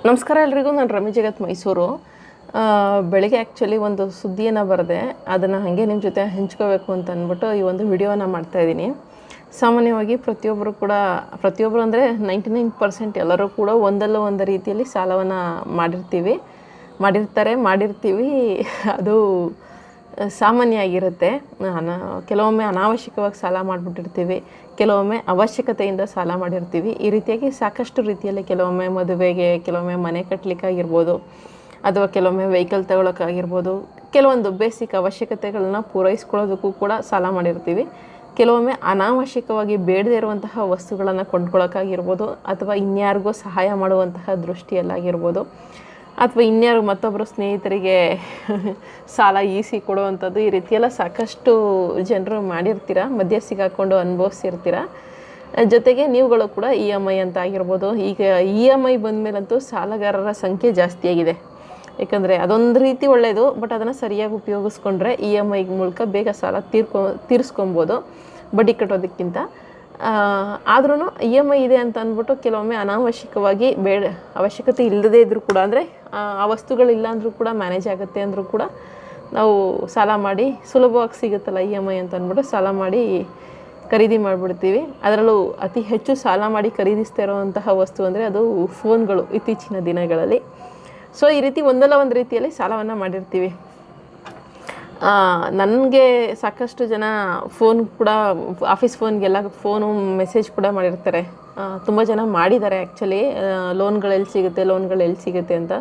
ನಮಸ್ಕಾರ ಎಲ್ರಿಗೂ. ನಾನು ರಮಿ ಜಗತ್ ಮೈಸೂರು. ಬೆಳಿಗ್ಗೆ ಆ್ಯಕ್ಚುಲಿ ಒಂದು ಸುದ್ದಿಯನ್ನು ಬರೆದೆ, ಅದನ್ನು ಹಾಗೆ ನಿಮ್ಮ ಜೊತೆ ಹಂಚ್ಕೋಬೇಕು ಅಂತ ಅಂದ್ಬಿಟ್ಟು ಈ ಒಂದು ವಿಡಿಯೋನ ಮಾಡ್ತಾಯಿದ್ದೀನಿ. ಸಾಮಾನ್ಯವಾಗಿ ಪ್ರತಿಯೊಬ್ಬರು ಅಂದರೆ 99% ಎಲ್ಲರೂ ಕೂಡ ಒಂದಲ್ಲ ಒಂದು ರೀತಿಯಲ್ಲಿ ಸಾಲವನ್ನು ಮಾಡಿರ್ತೀವಿ. ಅದು ಸಾಮಾನ್ಯ ಆಗಿರುತ್ತೆ. ಕೆಲವೊಮ್ಮೆ ಅನಾವಶ್ಯಕವಾಗಿ ಸಾಲ ಮಾಡಿಬಿಟ್ಟಿರ್ತೀವಿ, ಕೆಲವೊಮ್ಮೆ ಅವಶ್ಯಕತೆಯಿಂದ ಸಾಲ ಮಾಡಿರ್ತೀವಿ. ಈ ರೀತಿಯಾಗಿ ಸಾಕಷ್ಟು ರೀತಿಯಲ್ಲಿ ಕೆಲವೊಮ್ಮೆ ಮದುವೆಗೆ, ಕೆಲವೊಮ್ಮೆ ಮನೆ ಕಟ್ಟಲಿಕ್ಕಾಗಿರ್ಬೋದು, ಅಥವಾ ಕೆಲವೊಮ್ಮೆ ವೆಹಿಕಲ್ ತಗೊಳ್ಳೋಕ್ಕಾಗಿರ್ಬೋದು, ಕೆಲವೊಂದು ಬೇಸಿಕ್ ಅವಶ್ಯಕತೆಗಳನ್ನ ಪೂರೈಸ್ಕೊಳ್ಳೋದಕ್ಕೂ ಕೂಡ ಸಾಲ ಮಾಡಿರ್ತೀವಿ. ಕೆಲವೊಮ್ಮೆ ಅನಾವಶ್ಯಕವಾಗಿ ಬೇಡದೇ ಇರುವಂತಹ ವಸ್ತುಗಳನ್ನು ಕೊಂಡ್ಕೊಳ್ಳೋಕ್ಕಾಗಿರ್ಬೋದು, ಅಥವಾ ಇನ್ಯಾರಿಗೋ ಸಹಾಯ ಮಾಡುವಂತಹ ದೃಷ್ಟಿಯಲ್ಲಾಗಿರ್ಬೋದು, ಅಥವಾ ಇನ್ಯಾರು ಮತ್ತೊಬ್ಬರು ಸ್ನೇಹಿತರಿಗೆ ಸಾಲ ಈಸಿ ಕೊಡುವಂಥದ್ದು. ಈ ರೀತಿಯೆಲ್ಲ ಸಾಕಷ್ಟು ಜನರು ಮಾಡಿರ್ತೀರ, ಮಧ್ಯೆ ಸಿಗಾಕೊಂಡು ಅನುಭವಿಸಿರ್ತೀರ. ಜೊತೆಗೆ ನೀವುಗಳು ಕೂಡ EMI ಅಂತ ಆಗಿರ್ಬೋದು. ಈಗ EMI ಬಂದಮೇಲಂತೂ ಸಾಲಗಾರರ ಸಂಖ್ಯೆ ಜಾಸ್ತಿಯಾಗಿದೆ. ಯಾಕಂದರೆ ಅದೊಂದು ರೀತಿ ಒಳ್ಳೆಯದು, ಬಟ್ ಅದನ್ನು ಸರಿಯಾಗಿ ಉಪಯೋಗಿಸ್ಕೊಂಡ್ರೆ EMI ಮೂಲಕ ಬೇಗ ಸಾಲ ತೀರಿಸ್ಕೊಬೋದು ಬಡ್ಡಿ ಕಟ್ಟೋದಕ್ಕಿಂತ. ಆದ್ರೂ EMI ಇದೆ ಅಂತ ಅಂದ್ಬಿಟ್ಟು ಕೆಲವೊಮ್ಮೆ ಅನಾವಶ್ಯಕವಾಗಿ ಅವಶ್ಯಕತೆ ಇಲ್ಲದೇ ಇದ್ದರೂ ಕೂಡ, ಅಂದರೆ ಆ ವಸ್ತುಗಳಿಲ್ಲ ಅಂದರೂ ಕೂಡ ಮ್ಯಾನೇಜ್ ಆಗುತ್ತೆ ಅಂದರೂ ಕೂಡ ನಾವು ಸಾಲ ಮಾಡಿ ಸುಲಭವಾಗಿ ಸಿಗುತ್ತಲ್ಲ EMI ಅಂತ ಅಂದ್ಬಿಟ್ಟು ಸಾಲ ಮಾಡಿ ಖರೀದಿ ಮಾಡಿಬಿಡ್ತೀವಿ. ಅದರಲ್ಲೂ ಅತಿ ಹೆಚ್ಚು ಸಾಲ ಮಾಡಿ ಖರೀದಿಸ್ತಾ ಇರೋವಂತಹ ವಸ್ತು ಅಂದರೆ ಅದು ಫೋನ್ಗಳು ಇತ್ತೀಚಿನ ದಿನಗಳಲ್ಲಿ. ಸೊ ಈ ರೀತಿ ಒಂದಲ್ಲ ಒಂದು ರೀತಿಯಲ್ಲಿ ಸಾಲವನ್ನು ಮಾಡಿರ್ತೀವಿ. ನನಗೆ ಸಾಕಷ್ಟು ಜನ ಫೋನ್ ಕೂಡ, ಆಫೀಸ್ ಫೋನ್ಗೆಲ್ಲ ಮೆಸೇಜ್ ಕೂಡ ಮಾಡಿರ್ತಾರೆ. ತುಂಬ ಜನ ಮಾಡಿದ್ದಾರೆ ಆ್ಯಕ್ಚುಲಿ, ಲೋನ್ಗಳೆಲ್ಲಿ ಸಿಗುತ್ತೆ ಅಂತ.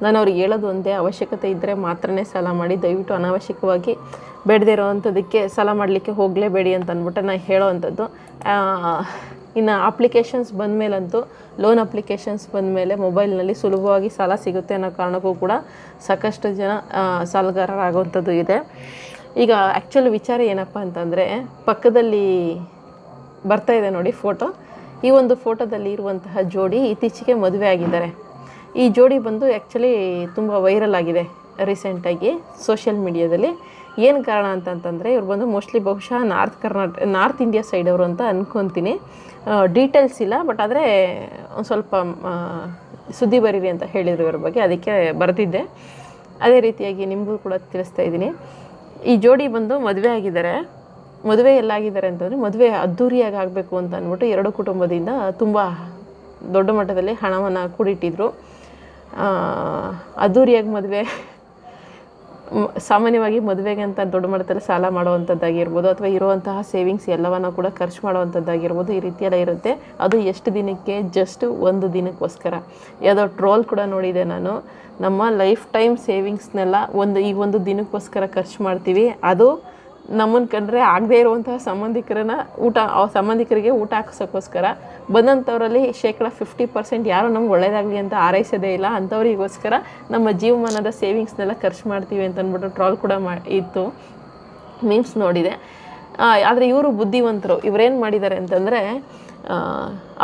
ನಾನು ಅವ್ರಿಗೆ ಹೇಳೋದು ಒಂದೇ, ಅವಶ್ಯಕತೆ ಇದ್ದರೆ ಮಾತ್ರನೇ ಸಾಲ ಮಾಡಿ, ದಯವಿಟ್ಟು ಅನಾವಶ್ಯಕವಾಗಿ ಬೇಡದೇ ಇರೋವಂಥದ್ದಕ್ಕೆ ಸಾಲ ಮಾಡಲಿಕ್ಕೆ ಹೋಗಲೇಬೇಡಿ ಅಂತ ಅಂದ್ಬಿಟ್ಟು ನಾನು ಹೇಳೋವಂಥದ್ದು. ಇನ್ನು ಅಪ್ಲಿಕೇಶನ್ಸ್ ಬಂದಮೇಲಂತೂ, ಲೋನ್ ಅಪ್ಲಿಕೇಶನ್ಸ್ ಬಂದಮೇಲೆ ಮೊಬೈಲ್ನಲ್ಲಿ ಸುಲಭವಾಗಿ ಸಾಲ ಸಿಗುತ್ತೆ ಅನ್ನೋ ಕಾರಣಕ್ಕೂ ಕೂಡ ಸಾಕಷ್ಟು ಜನ ಸಾಲಗಾರರಾಗುವಂಥದ್ದು ಇದೆ. ಈಗ ಆ್ಯಕ್ಚುಲಿ ವಿಚಾರ ಏನಪ್ಪ ಅಂತಂದರೆ, ಪಕ್ಕದಲ್ಲಿ ಬರ್ತಾ ಇದೆ ನೋಡಿ ಫೋಟೋ. ಈ ಒಂದು ಫೋಟೋದಲ್ಲಿ ಇರುವಂತಹ ಜೋಡಿ ಇತ್ತೀಚೆಗೆ ಮದುವೆ ಆಗಿದ್ದಾರೆ. ಈ ಜೋಡಿ ಬಂದು ಆ್ಯಕ್ಚುಲಿ ತುಂಬ ವೈರಲ್ ಆಗಿದೆ ರೀಸೆಂಟಾಗಿ ಸೋಷಿಯಲ್ ಮೀಡಿಯಾದಲ್ಲಿ. ಏನು ಕಾರಣ ಅಂತಂತಂದರೆ, ಇವ್ರು ಬಂದು ಬಹುಶಃ ನಾರ್ತ್ ಇಂಡಿಯಾ ಸೈಡವರು ಅಂತ ಅಂದ್ಕೊತೀನಿ. ಡೀಟೇಲ್ಸ್ ಇಲ್ಲ, ಬಟ್ ಆದರೆ ಒಂದು ಸ್ವಲ್ಪ ಸುದ್ದಿ ಬರೀರಿ ಅಂತ ಹೇಳಿದರು ಇವ್ರ ಬಗ್ಗೆ, ಅದಕ್ಕೆ ಬರೆದಿದ್ದೆ. ಅದೇ ರೀತಿಯಾಗಿ ನಿಮಗೂ ಕೂಡ ತಿಳಿಸ್ತಾ ಇದ್ದೀನಿ. ಈ ಜೋಡಿ ಬಂದು ಮದುವೆ ಆಗಿದ್ದಾರೆ. ಮದುವೆ ಎಲ್ಲಾಗಿದ್ದಾರೆ ಅಂತಂದರೆ, ಮದುವೆ ಅದ್ಧೂರಿಯಾಗಿ ಆಗಬೇಕು ಅಂತ ಅಂದ್ಬಿಟ್ಟು ಎರಡು ಕುಟುಂಬದಿಂದ ತುಂಬ ದೊಡ್ಡ ಮಟ್ಟದಲ್ಲಿ ಹಣವನ್ನು ಕೂಡಿಟ್ಟಿದ್ರು. ಅದ್ಧೂರಿಯಾಗಿ ಮದುವೆ, ಸಾಮಾನ್ಯವಾಗಿ ಮದುವೆಗೆ ಅಂತ ದೊಡ್ಡ ಮಟ್ಟದಲ್ಲಿ ಸಾಲ ಮಾಡುವಂಥದ್ದಾಗಿರ್ಬೋದು, ಅಥವಾ ಇರುವಂತಹ ಸೇವಿಂಗ್ಸ್ ಎಲ್ಲವನ್ನು ಕೂಡ ಖರ್ಚು ಮಾಡುವಂಥದ್ದಾಗಿರ್ಬೋದು, ಈ ರೀತಿಯೆಲ್ಲ ಇರುತ್ತೆ. ಅದು ಎಷ್ಟು ದಿನಕ್ಕೆ? ಜಸ್ಟ್ ಒಂದು ದಿನಕ್ಕೋಸ್ಕರ. ಯಾವುದೋ ಟ್ರೋಲ್ ಕೂಡ ನೋಡಿದೆ ನಾನು, ನಮ್ಮ ಲೈಫ್ ಟೈಮ್ ಸೇವಿಂಗ್ಸ್ನೆಲ್ಲ ಈ ಒಂದು ದಿನಕ್ಕೋಸ್ಕರ ಖರ್ಚು ಮಾಡ್ತೀವಿ. ಅದು ನಮ್ಮನ್ನು ಕಂಡ್ರೆ ಆಗದೇ ಇರುವಂತಹ ಸಂಬಂಧಿಕರಿಗೆ ಊಟ ಹಾಕಿಸೋಕ್ಕೋಸ್ಕರ. ಬಂದಂಥವರಲ್ಲಿ 50% ಯಾರು ನಮ್ಗೆ ಒಳ್ಳೇದಾಗಲಿ ಅಂತ ಹಾರೈಸೋದೇ ಇಲ್ಲ. ಅಂಥವ್ರಿಗೋಸ್ಕರ ನಮ್ಮ ಜೀವಮಾನದ ಸೇವಿಂಗ್ಸ್ನೆಲ್ಲ ಖರ್ಚು ಮಾಡ್ತೀವಿ ಅಂತ ಅಂದ್ಬಿಟ್ಟು ಟ್ರಾಲ್ ಕೂಡ ಇತ್ತು, ಮೀಮ್ಸ್ ನೋಡಿದೆ. ಆದರೆ ಇವರು ಬುದ್ಧಿವಂತರು. ಇವರೇನು ಮಾಡಿದ್ದಾರೆ ಅಂತಂದರೆ,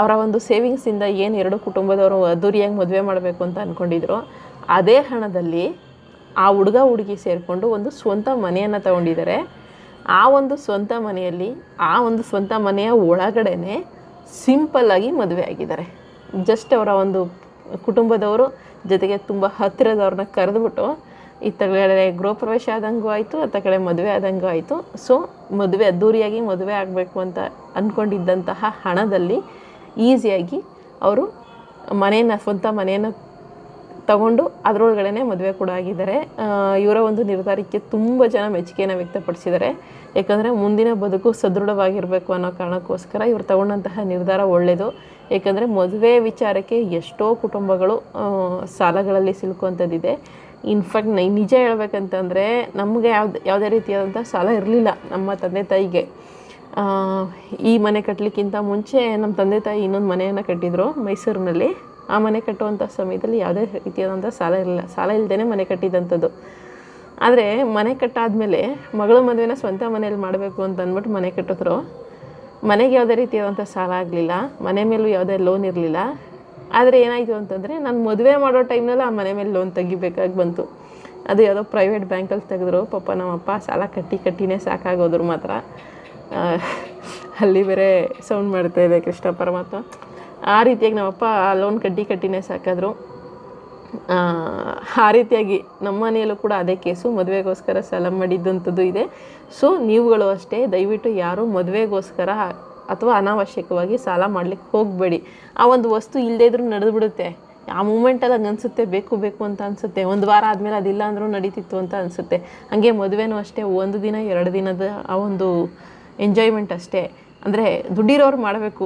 ಅವರ ಒಂದು ಸೇವಿಂಗ್ಸಿಂದ ಏನು ಎರಡು ಕುಟುಂಬದವರು ಅದ್ದೂರಿಯಾಗಿ ಮದುವೆ ಮಾಡಬೇಕು ಅಂತ ಅಂದ್ಕೊಂಡಿದ್ರು, ಅದೇ ಹಣದಲ್ಲಿ ಆ ಹುಡುಗಿ ಸೇರಿಕೊಂಡು ಒಂದು ಸ್ವಂತ ಮನೆಯನ್ನು ತಗೊಂಡಿದ್ದಾರೆ. ಆ ಒಂದು ಸ್ವಂತ ಮನೆಯಲ್ಲಿ, ಆ ಒಂದು ಸ್ವಂತ ಮನೆಯ ಒಳಗಡೆನೆ ಸಿಂಪಲ್ಲಾಗಿ ಮದುವೆ ಆಗಿದ್ದಾರೆ. ಜಸ್ಟ್ ಅವರ ಒಂದು ಕುಟುಂಬದವರು ಜೊತೆಗೆ ತುಂಬ ಹತ್ತಿರದವ್ರನ್ನ ಕರೆದುಬಿಟ್ಟು, ಇತ್ತಗಡೆ ಗೃಹ ಪ್ರವೇಶ ಆದಂಗೂ ಆಯಿತು, ಅತ್ತ ಕಡೆ ಮದುವೆ ಆದಂಗೂ ಆಯಿತು. ಸೊ ಅದ್ದೂರಿಯಾಗಿ ಮದುವೆ ಆಗಬೇಕು ಅಂತ ಅಂದ್ಕೊಂಡಿದ್ದಂತಹ ಹಣದಲ್ಲಿ ಈಸಿಯಾಗಿ ಅವರು ಸ್ವಂತ ಮನೆಯನ್ನು ತಗೊಂಡು ಅದರೊಳಗಡೆ ಮದುವೆ ಕೂಡ ಆಗಿದ್ದಾರೆ. ಇವರ ಒಂದು ನಿರ್ಧಾರಕ್ಕೆ ತುಂಬ ಜನ ಮೆಚ್ಚುಗೆಯನ್ನು ವ್ಯಕ್ತಪಡಿಸಿದ್ದಾರೆ. ಯಾಕಂದರೆ ಮುಂದಿನ ಬದುಕು ಸದೃಢವಾಗಿರಬೇಕು ಅನ್ನೋ ಕಾರಣಕ್ಕೋಸ್ಕರ ಇವರು ತಗೊಂಡಂತಹ ನಿರ್ಧಾರ ಒಳ್ಳೆಯದು. ಏಕೆಂದರೆ ಮದುವೆ ವಿಚಾರಕ್ಕೆ ಎಷ್ಟೋ ಕುಟುಂಬಗಳು ಸಾಲಗಳಲ್ಲಿ ಸಿಲುಕುವಂಥದ್ದಿದೆ. ಇನ್ಫ್ಯಾಕ್ಟ್ ನಿಜ ಹೇಳ್ಬೇಕಂತಂದರೆ, ನಮಗೆ ಯಾವುದೇ ರೀತಿಯಾದಂಥ ಸಾಲ ಇರಲಿಲ್ಲ ನಮ್ಮ ತಂದೆ ತಾಯಿಗೆ. ಈ ಮನೆ ಕಟ್ಟಲಿಕ್ಕಿಂತ ಮುಂಚೆ ನಮ್ಮ ತಂದೆ ತಾಯಿ ಇನ್ನೊಂದು ಮನೆಯನ್ನು ಕಟ್ಟಿದರು ಮೈಸೂರಿನಲ್ಲಿ. ಆ ಮನೆ ಕಟ್ಟುವಂಥ ಸಮಯದಲ್ಲಿ ಯಾವುದೇ ರೀತಿಯಾದಂಥ ಸಾಲ ಇಲ್ಲದೇ ಮನೆ ಕಟ್ಟಿದಂಥದ್ದು. ಆದರೆ ಮನೆ ಕಟ್ಟಾದಮೇಲೆ ಮಗಳ ಮದುವೆನ ಸ್ವಂತ ಮನೇಲಿ ಮಾಡಬೇಕು ಅಂತ ಅಂದ್ಬಿಟ್ಟು ಮನೆ ಕಟ್ಟಿದ್ರು. ಮನೆಗೆ ಯಾವುದೇ ರೀತಿಯಾದಂಥ ಸಾಲ ಆಗಲಿಲ್ಲ, ಮನೆ ಮೇಲೂ ಯಾವುದೇ ಲೋನ್ ಇರಲಿಲ್ಲ. ಆದರೆ ಏನಾಯಿತು ಅಂತಂದರೆ, ನಾನು ಮದುವೆ ಮಾಡೋ ಟೈಮ್ನಲ್ಲಿ ಆ ಮನೆ ಮೇಲೆ ಲೋನ್ ತೆಗಿಬೇಕಾಗಿ ಬಂತು. ಅದು ಯಾವುದೋ ಪ್ರೈವೇಟ್ ಬ್ಯಾಂಕಲ್ಲಿ ತೆಗೆದ್ರು. ಪಾಪ ನಮ್ಮಪ್ಪ ಸಾಲ ಕಟ್ಟಿನೇ ಸಾಕಾಗೋದ್ರು ಮಾತ್ರ. ಅಲ್ಲಿ ಬೇರೆ ಸೌಂಡ್ ಮಾಡ್ತಾಯಿದೆ ಕೃಷ್ಣ ಪರಮಾತ್ಮ. ಆ ರೀತಿಯಾಗಿ ನಮ್ಮಪ್ಪ ಲೋನ್ ಕಟ್ಟಿನೇ ಸಾಕಾದ್ರು. ಆ ರೀತಿಯಾಗಿ ನಮ್ಮ ಮನೆಯಲ್ಲೂ ಕೂಡ ಅದೇ ಕೇಸು, ಮದುವೆಗೋಸ್ಕರ ಸಾಲ ಮಾಡಿದ್ದಂಥದ್ದು ಇದೆ. ಸೊ ನೀವುಗಳು ಅಷ್ಟೇ, ದಯವಿಟ್ಟು ಯಾರು ಮದುವೆಗೋಸ್ಕರ ಅಥವಾ ಅನಾವಶ್ಯಕವಾಗಿ ಸಾಲ ಮಾಡಲಿಕ್ಕೆ ಹೋಗಬೇಡಿ. ಆ ಒಂದು ವಸ್ತು ಇಲ್ಲದೇ ಇದ್ರೂ ನಡೆದುಬಿಡುತ್ತೆ. ಆ ಮೂಮೆಂಟಲ್ಲಿ ಹಂಗೆ ಅನಿಸುತ್ತೆ, ಬೇಕು ಬೇಕು ಅಂತ ಅನಿಸುತ್ತೆ. ಒಂದು ವಾರ ಆದಮೇಲೆ ಅದಿಲ್ಲ ಅಂದರೂ ನಡೀತಿತ್ತು ಅಂತ ಅನಿಸುತ್ತೆ. ಹಾಗೆ ಮದುವೆನೂ ಅಷ್ಟೇ, 1 ದಿನ 2 ದಿನದ ಆ ಒಂದು ಎಂಜಾಯ್ಮೆಂಟ್ ಅಷ್ಟೇ. ಅಂದರೆ ದುಡ್ಡಿರೋರು ಮಾಡಬೇಕು.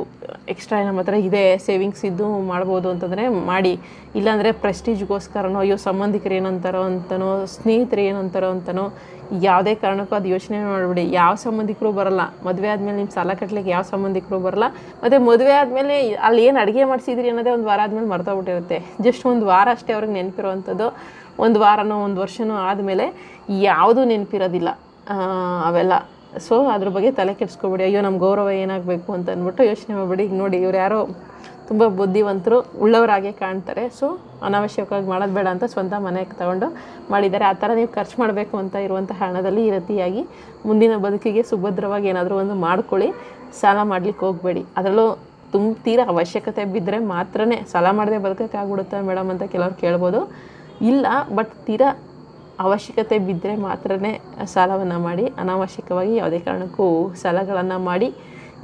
ಎಕ್ಸ್ಟ್ರಾ ನಮ್ಮ ಹತ್ರ ಇದೆ, ಸೇವಿಂಗ್ಸ್ ಇದ್ದು ಮಾಡ್ಬೋದು ಅಂತಂದರೆ ಮಾಡಿ. ಇಲ್ಲಾಂದರೆ ಪ್ರೆಸ್ಟೀಜ್ಗೋಸ್ಕರನೋ, ಅಯ್ಯೋ ಸಂಬಂಧಿಕರು ಏನಂತಾರೋ ಅಂತನೋ, ಸ್ನೇಹಿತರು ಏನಂತಾರೋ ಅಂತನೋ ಯಾವುದೇ ಕಾರಣಕ್ಕೂ ಅದು ಯೋಚನೆ ಮಾಡಿಬಿಡಿ. ಯಾವ ಸಂಬಂಧಿಕರು ಬರೋಲ್ಲ ಮದುವೆ ಆದಮೇಲೆ. ನಿಮ್ಮ ಸಾಲ ಕಟ್ಟಲಿಕ್ಕೆ ಯಾವ ಸಂಬಂಧಿಕರು ಬರೋಲ್ಲ. ಮತ್ತು ಮದುವೆ ಆದಮೇಲೆ ಅಲ್ಲಿ ಏನು ಅಡುಗೆ ಮಾಡಿಸಿದ್ರಿ ಅನ್ನೋದೇ 1 ವಾರ ಆದಮೇಲೆ ಮರ್ತೋಗ್ಬಿಟ್ಟಿರುತ್ತೆ. ಜಸ್ಟ್ 1 ವಾರ ಅಷ್ಟೇ ಅವ್ರಿಗೆ ನೆನಪಿರೋವಂಥದ್ದು. 1 ವಾರನೋ 1 ವರ್ಷನೋ ಆದಮೇಲೆ ಯಾವುದೂ ನೆನಪಿರೋದಿಲ್ಲ ಅವೆಲ್ಲ. ಸೊ ಅದ್ರ ಬಗ್ಗೆ ತಲೆ ಕೆಡಿಸ್ಕೊಬೇಡಿ. ಅಯ್ಯೋ ನಮ್ಮ ಗೌರವ ಏನಾಗಬೇಕು ಅಂತ ಅಂದ್ಬಿಟ್ಟು ಯೋಚನೆ ಮಾಡಬೇಡಿ. ಈಗ ನೋಡಿ, ಇವ್ರು ಯಾರೋ ತುಂಬ ಬುದ್ಧಿವಂತರು, ಉಳ್ಳವರಾಗೆ ಕಾಣ್ತಾರೆ. ಸೊ ಅನಾವಶ್ಯಕವಾಗಿ ಮಾಡೋದು ಬೇಡ ಅಂತ ಸ್ವಂತ ಮನೆಗೆ ತಗೊಂಡು ಮಾಡಿದ್ದಾರೆ. ಆ ಥರ ನೀವು ಖರ್ಚು ಮಾಡಬೇಕು ಅಂತ ಇರುವಂಥ ಹಣದಲ್ಲಿ ಈ ರೀತಿಯಾಗಿ ಮುಂದಿನ ಬದುಕಿಗೆ ಸುಭದ್ರವಾಗಿ ಏನಾದರೂ ಒಂದು ಮಾಡ್ಕೊಳ್ಳಿ. ಸಾಲ ಮಾಡಲಿಕ್ಕೆ ಹೋಗಬೇಡಿ. ಅದರಲ್ಲೂ ತೀರಾ ಅವಶ್ಯಕತೆ ಬಿದ್ದರೆ ಮಾತ್ರ ಸಾಲ ಮಾಡದೆ ಬದುಕೋಕ್ಕಾಗ್ಬಿಡುತ್ತಾ ಮೇಡಮ್ ಅಂತ ಕೆಲವ್ರು ಕೇಳ್ಬೋದು. ಇಲ್ಲ, ಬಟ್ ತೀರಾ ಅವಶ್ಯಕತೆ ಬಿದ್ದರೆ ಮಾತ್ರ ಸಾಲವನ್ನು ಮಾಡಿ. ಅನಾವಶ್ಯಕವಾಗಿ ಯಾವುದೇ ಕಾರಣಕ್ಕೂ ಸಾಲಗಳನ್ನು ಮಾಡಿ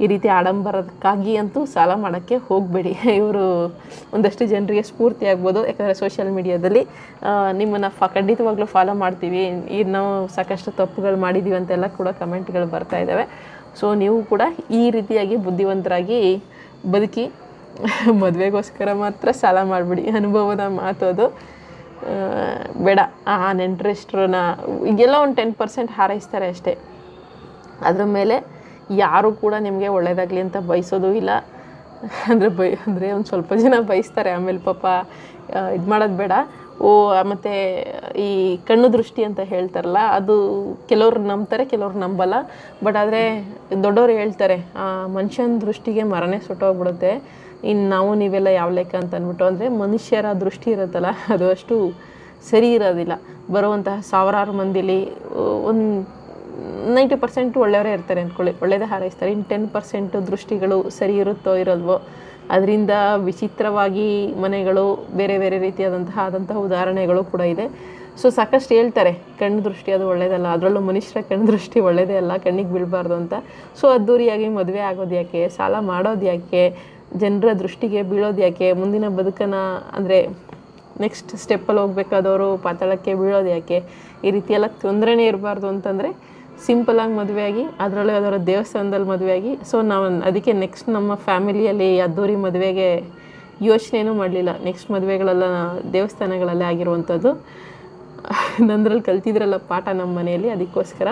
ಈ ರೀತಿ ಆಡಂಬರಕ್ಕಾಗಿ ಅಂತೂ ಸಾಲ ಮಾಡೋಕ್ಕೆ ಹೋಗಬೇಡಿ. ಇವರು ಒಂದಷ್ಟು ಜನರಿಗೆ ಸ್ಫೂರ್ತಿ ಆಗ್ಬೋದು. ಯಾಕಂದರೆ ಸೋಷಿಯಲ್ ಮೀಡಿಯಾದಲ್ಲಿ ನಿಮ್ಮನ್ನು ಖಂಡಿತವಾಗ್ಲೂ ಫಾಲೋ ಮಾಡ್ತೀವಿ, ಈಗ ನಾವು ಸಾಕಷ್ಟು ತಪ್ಪುಗಳು ಮಾಡಿದ್ದೀವಿ ಅಂತೆಲ್ಲ ಕೂಡ ಕಮೆಂಟ್ಗಳು ಬರ್ತಾ ಇದ್ದಾವೆ. ಸೊ ನೀವು ಕೂಡ ಈ ರೀತಿಯಾಗಿ ಬುದ್ಧಿವಂತರಾಗಿ ಬದುಕಿ. ಮದುವೆಗೋಸ್ಕರ ಮಾತ್ರ ಸಾಲ ಮಾಡಿಬಿಡಿ. ಅನುಭವದ ಮಾತು ಅದು. ಬೇಡ. ನೆಂಟರಿಷ್ಟ್ರನ್ನ ಈಗೆಲ್ಲ ಒಂದು 10% ಹಾರೈಸ್ತಾರೆ ಅಷ್ಟೇ. ಅದ್ರ ಮೇಲೆ ಯಾರೂ ಕೂಡ ನಿಮಗೆ ಒಳ್ಳೆಯದಾಗಲಿ ಅಂತ ಬಯಸೋದು ಇಲ್ಲ. ಅಂದರೆ ಒಂದು ಸ್ವಲ್ಪ ಜನ ಬಯಸ್ತಾರೆ, ಆಮೇಲೆ ಪಾಪ ಇದು ಮಾಡೋದು ಬೇಡ. ಮತ್ತು ಈ ಕಣ್ಣು ದೃಷ್ಟಿ ಅಂತ ಹೇಳ್ತಾರಲ್ಲ, ಅದು ಕೆಲವ್ರು ನಂಬ್ತಾರೆ, ಕೆಲವ್ರು ನಂಬಲ್ಲ. ಬಟ್ ಆದರೆ ದೊಡ್ಡವರು ಹೇಳ್ತಾರೆ, ಮನುಷ್ಯನ ದೃಷ್ಟಿಗೆ ಮರನೇ ಸುಟ್ಟೋಗ್ಬಿಡುತ್ತೆ, ಇನ್ನು ನಾವು ನೀವೆಲ್ಲ ಯಾವ ಲೆಕ್ಕ ಅಂತ ಅಂದ್ಬಿಟ್ಟು. ಅಂದರೆ ಮನುಷ್ಯರ ದೃಷ್ಟಿ ಇರುತ್ತಲ್ಲ, ಅದು ಅಷ್ಟು ಸರಿ ಇರೋದಿಲ್ಲ. ಬರುವಂತಹ ಸಾವಿರಾರು ಮಂದಿಲಿ ಒಂದು 90% ಒಳ್ಳೆಯವರೇ ಇರ್ತಾರೆ ಅಂದ್ಕೊಳ್ಳಿ, ಒಳ್ಳೆಯದೇ ಹಾರೈಸ್ತಾರೆ. ಇನ್ನು 10% ದೃಷ್ಟಿಗಳು ಸರಿ ಇರುತ್ತೋ ಇರಲ್ವೋ. ಅದರಿಂದ ವಿಚಿತ್ರವಾಗಿ ಮನೆಗಳು ಬೇರೆ ಬೇರೆ ರೀತಿಯಾದಂತಹ ಉದಾಹರಣೆಗಳು ಕೂಡ ಇದೆ. ಸೊ ಸಾಕಷ್ಟು ಹೇಳ್ತಾರೆ, ಕಣ್ಣು ದೃಷ್ಟಿ ಅದು ಒಳ್ಳೆಯದಲ್ಲ, ಅದರಲ್ಲೂ ಮನುಷ್ಯರ ಕಣ್ಣು ದೃಷ್ಟಿ ಒಳ್ಳೆಯದೇ ಅಲ್ಲ, ಕಣ್ಣಿಗೆ ಬೀಳಬಾರ್ದು ಅಂತ. ಸೊ ಅದ್ದೂರಿಯಾಗಿ ಮದುವೆ ಆಗೋದು ಯಾಕೆ, ಸಾಲ ಮಾಡೋದು ಯಾಕೆ, ಜನರ ದೃಷ್ಟಿಗೆ ಬೀಳೋದು ಯಾಕೆ, ಮುಂದಿನ ಬದುಕನ್ನು ಅಂದರೆ ನೆಕ್ಸ್ಟ್ ಸ್ಟೆಪ್ಪಲ್ಲಿ ಹೋಗ್ಬೇಕಾದವರು ಪಾತಾಳಕ್ಕೆ ಬೀಳೋದು ಯಾಕೆ, ಈ ರೀತಿಯೆಲ್ಲ ತೊಂದರೆನೇ ಇರಬಾರ್ದು ಅಂತಂದರೆ ಸಿಂಪಲಾಗಿ ಮದುವೆಯಾಗಿ, ಅದರಲ್ಲೂ ಅದರ ದೇವಸ್ಥಾನದಲ್ಲಿ ಮದುವೆಯಾಗಿ. ಸೊ ನಾವು ಅದಕ್ಕೆ ನೆಕ್ಸ್ಟ್ ನಮ್ಮ ಫ್ಯಾಮಿಲಿಯಲ್ಲಿ ಅದ್ದೂರಿ ಮದುವೆಗೆ ಯೋಚನೆಯೂ ಮಾಡಲಿಲ್ಲ. ನೆಕ್ಸ್ಟ್ ಮದುವೆಗಳೆಲ್ಲ ದೇವಸ್ಥಾನಗಳಲ್ಲೇ ಆಗಿರುವಂಥದ್ದು. ನಂದ್ರಲ್ಲಿ ಕಲ್ತಿದ್ರಲ್ಲ ಪಾಠ ನಮ್ಮ ಮನೆಯಲ್ಲಿ, ಅದಕ್ಕೋಸ್ಕರ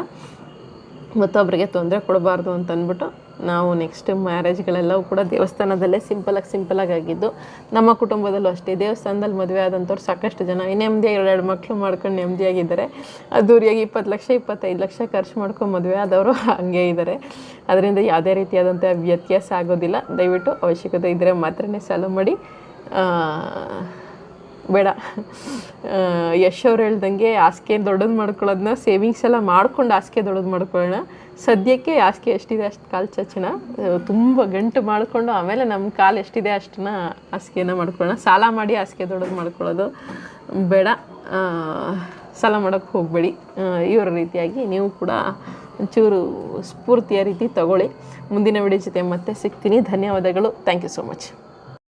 ಮತ್ತೊಬ್ಬರಿಗೆ ತೊಂದರೆ ಕೊಡಬಾರ್ದು ಅಂತ ಅಂದ್ಬಿಟ್ಟು ನಾವು ನೆಕ್ಸ್ಟ್ ಮ್ಯಾರೇಜ್ಗಳೆಲ್ಲವೂ ಕೂಡ ದೇವಸ್ಥಾನದಲ್ಲೇ ಸಿಂಪಲಾಗಿ ಆಗಿದ್ದು. ನಮ್ಮ ಕುಟುಂಬದಲ್ಲೂ ಅಷ್ಟೇ ದೇವಸ್ಥಾನದಲ್ಲಿ ಮದುವೆ ಆದಂಥವ್ರು ಸಾಕಷ್ಟು ಜನ ನೆಮ್ಮದಿಯಾಗಿ 2 ಮಕ್ಕಳು ಮಾಡ್ಕೊಂಡು ನೆಮ್ಮದಿಯಾಗಿದ್ದಾರೆ. ಅದ್ದೂರಿಯಾಗಿ 20 ಲಕ್ಷ 25 ಲಕ್ಷ ಖರ್ಚು ಮಾಡ್ಕೊಂಡು ಮದುವೆ ಆದವರು ಹಂಗೆ ಇದ್ದಾರೆ. ಅದರಿಂದ ಯಾವುದೇ ರೀತಿಯಾದಂಥ ವ್ಯತ್ಯಾಸ ಆಗೋದಿಲ್ಲ. ದಯವಿಟ್ಟು ಅವಶ್ಯಕತೆ ಇದ್ದರೆ ಮಾತ್ರ ಸಾಲ ಮಾಡಿ. ಬೇಡ. ಯಶ್ ಅವ್ರು ಹೇಳ್ದಂಗೆ ಹಾಸಿಗೆ ದೊಡ್ಡದು ಮಾಡ್ಕೊಳ್ಳೋದನ್ನ ಸೇವಿಂಗ್ಸ್ ಎಲ್ಲ ಮಾಡ್ಕೊಂಡು ಹಾಸಿಗೆ ದೊಡ್ಡದು ಮಾಡ್ಕೊಳ್ಳೋಣ. ಸದ್ಯಕ್ಕೆ ಹಾಸಿಗೆ ಎಷ್ಟಿದೆ ಅಷ್ಟು ಕಾಲು ಚಾಚೋಣ, ತುಂಬ ಗಂಟು ಮಾಡಿಕೊಂಡು ಆಮೇಲೆ ನಮ್ಮ ಕಾಲು ಎಷ್ಟಿದೆ ಅಷ್ಟನ್ನ ಹಾಸಿಗೆನ ಮಾಡ್ಕೊಳ್ಳೋಣ. ಸಾಲ ಮಾಡಿ ಹಾಸಿಗೆ ದೊಡ್ಡದು ಮಾಡ್ಕೊಳ್ಳೋದು ಬೇಡ. ಸಾಲ ಮಾಡೋಕ್ಕೆ ಹೋಗಬೇಡಿ. ಇವರ ರೀತಿಯಾಗಿ ನೀವು ಕೂಡ ಒಂಚೂರು ಸ್ಫೂರ್ತಿಯ ರೀತಿ ತಗೊಳ್ಳಿ. ಮುಂದಿನ ವಿಡಿಯೋ ಜೊತೆ ಮತ್ತೆ ಸಿಗ್ತೀನಿ. ಧನ್ಯವಾದಗಳು. Thank you so much.